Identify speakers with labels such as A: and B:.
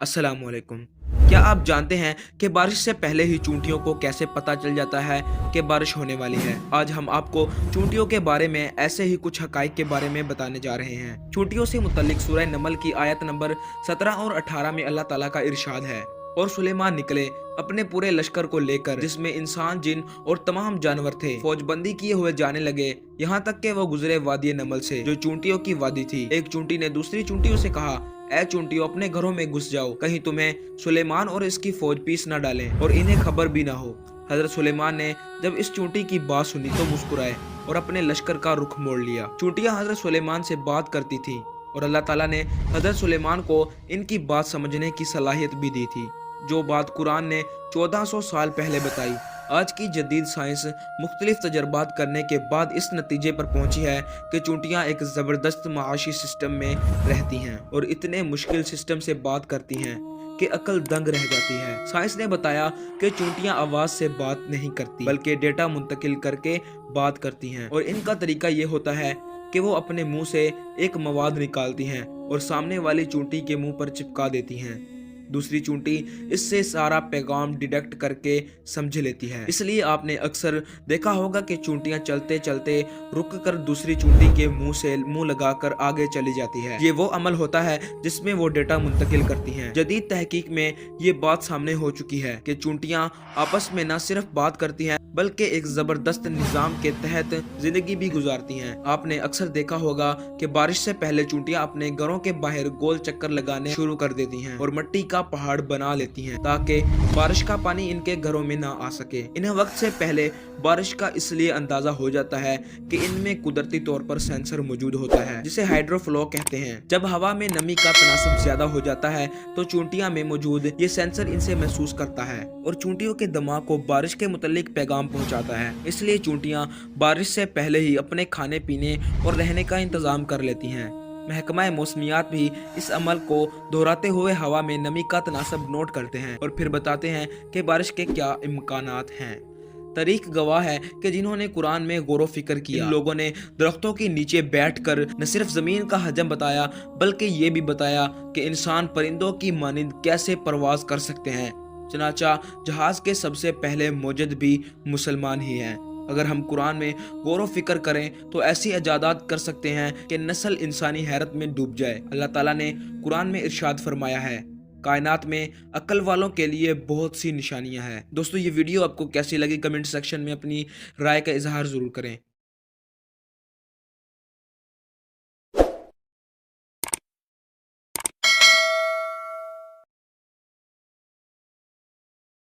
A: अस्सलामुअलैकुम। क्या आप जानते हैं कि बारिश से पहले ही चूंटियों को कैसे पता चल जाता है कि बारिश होने वाली है? आज हम आपको चूंटियों के बारे में ऐसे ही कुछ हकाइक के बारे में बताने जा रहे हैं। चूंटियों से मुतल्लिक सूरह नमल की आयत नंबर 17 और 18 में अल्लाह ताला का इरशाद है, और सुलेमान निकले अपने पूरे लश्कर को लेकर, जिसमें इंसान, जिन और तमाम जानवर थे। फौजबंदी किए हुए जाने लगे, यहाँ तक कि वो गुजरे वादी नमल से, जो चूंटियों की वादी थी। एक चूंटी ने दूसरी चूंटियों से कहा, ऐ चूंटियों, अपने घरों में घुस जाओ, कहीं तुम्हें सुलेमान और इसकी फौज पीस न डालें और इन्हें खबर भी ना हो। हजरत सुलेमान ने जब इस चूंटी की बात सुनी तो मुस्कुराए और अपने लश्कर का रुख मोड़ लिया। चूंटियां हजरत सुलेमान से बात करती थीं और अल्लाह ताला ने हजरत सुलेमान को इनकी बात समझने की सलाहियत भी दी थी, जो बात कुरान ने 1400 साल पहले बताई। आज की जदीद साइंस मुख्तलिफ तजर्बात करने के बाद इस नतीजे पर पहुंची है कि चूंटियां एक ज़बरदस्त माशी सिस्टम में रहती हैं और इतने मुश्किल सिस्टम से बात करती हैं कि अकल दंग रह जाती है। साइंस ने बताया कि चूंटियां आवाज़ से बात नहीं करती, बल्कि डेटा मुंतकिल करके बात करती हैं, और इनका तरीका ये होता है कि वो अपने मुंह से एक मवाद निकालती हैं और सामने वाली चूंटी के मुंह पर चिपका देती हैं। दूसरी चूंटी इससे सारा पैगाम डिटेक्ट करके समझ लेती है। इसलिए आपने अक्सर देखा होगा कि चूंटियां चलते चलते रुक कर दूसरी चूंटी के मुंह से मुंह लगाकर आगे चली जाती है। ये वो अमल होता है जिसमें वो डेटा मुंतकिल करती हैं। जदीद तहकीक में ये बात सामने हो चुकी है कि चूंटियां आपस में न सिर्फ बात करती हैं, बल्कि एक जबरदस्त निजाम के तहत जिंदगी भी गुजारती हैं। आपने अक्सर देखा होगा कि बारिश से पहले चूंटियां अपने घरों के बाहर गोल चक्कर लगाने शुरू कर देती हैं और मिट्टी का पहाड़ बना लेती हैं ताकि बारिश का पानी इनके घरों में ना आ सके। इन्हें वक्त से पहले बारिश का इसलिए अंदाजा हो जाता है कि इनमें कुदरती तौर पर सेंसर मौजूद होता है, जिसे हाइड्रोफ्लो कहते हैं। जब हवा में नमी का तनासब ज्यादा हो जाता है तो चूंटियां में मौजूद ये सेंसर इनसे महसूस करता है और चूंटियों के दिमाग को बारिश के मुतालिक पैगाम पहुंचाता है। इसलिए चूंटियां बारिश से पहले ही अपने खाने पीने और रहने का इंतजाम कर लेती हैं। महकमा मौसमियात भी इस अमल को दोहराते हुए हवा में नमी का तनासब नोट करते हैं और फिर बताते हैं कि बारिश के क्या इम्कानात हैं। तारीख गवाह है कि जिन्होंने कुरान में गौर फिक्र किया, इन लोगों ने दरख्तों के नीचे बैठकर न सिर्फ जमीन का हजम बताया, बल्कि ये भी बताया कि इंसान परिंदों की मानिंद कैसे परवाज कर सकते हैं। चनाचा जहाज के सबसे पहले मौजूद भी मुसलमान ही हैं। अगर हम कुरान में गौर व फिक्र करें तो ऐसी इजादात कर सकते हैं कि नस्ल इंसानी हैरत में डूब जाए। अल्लाह ताला ने कुरान में इरशाद फरमाया है, कायनात में अक्ल वालों के लिए बहुत सी निशानियां हैं। दोस्तों, ये वीडियो आपको कैसी लगी कमेंट सेक्शन में अपनी राय का इजहार जरूर करें।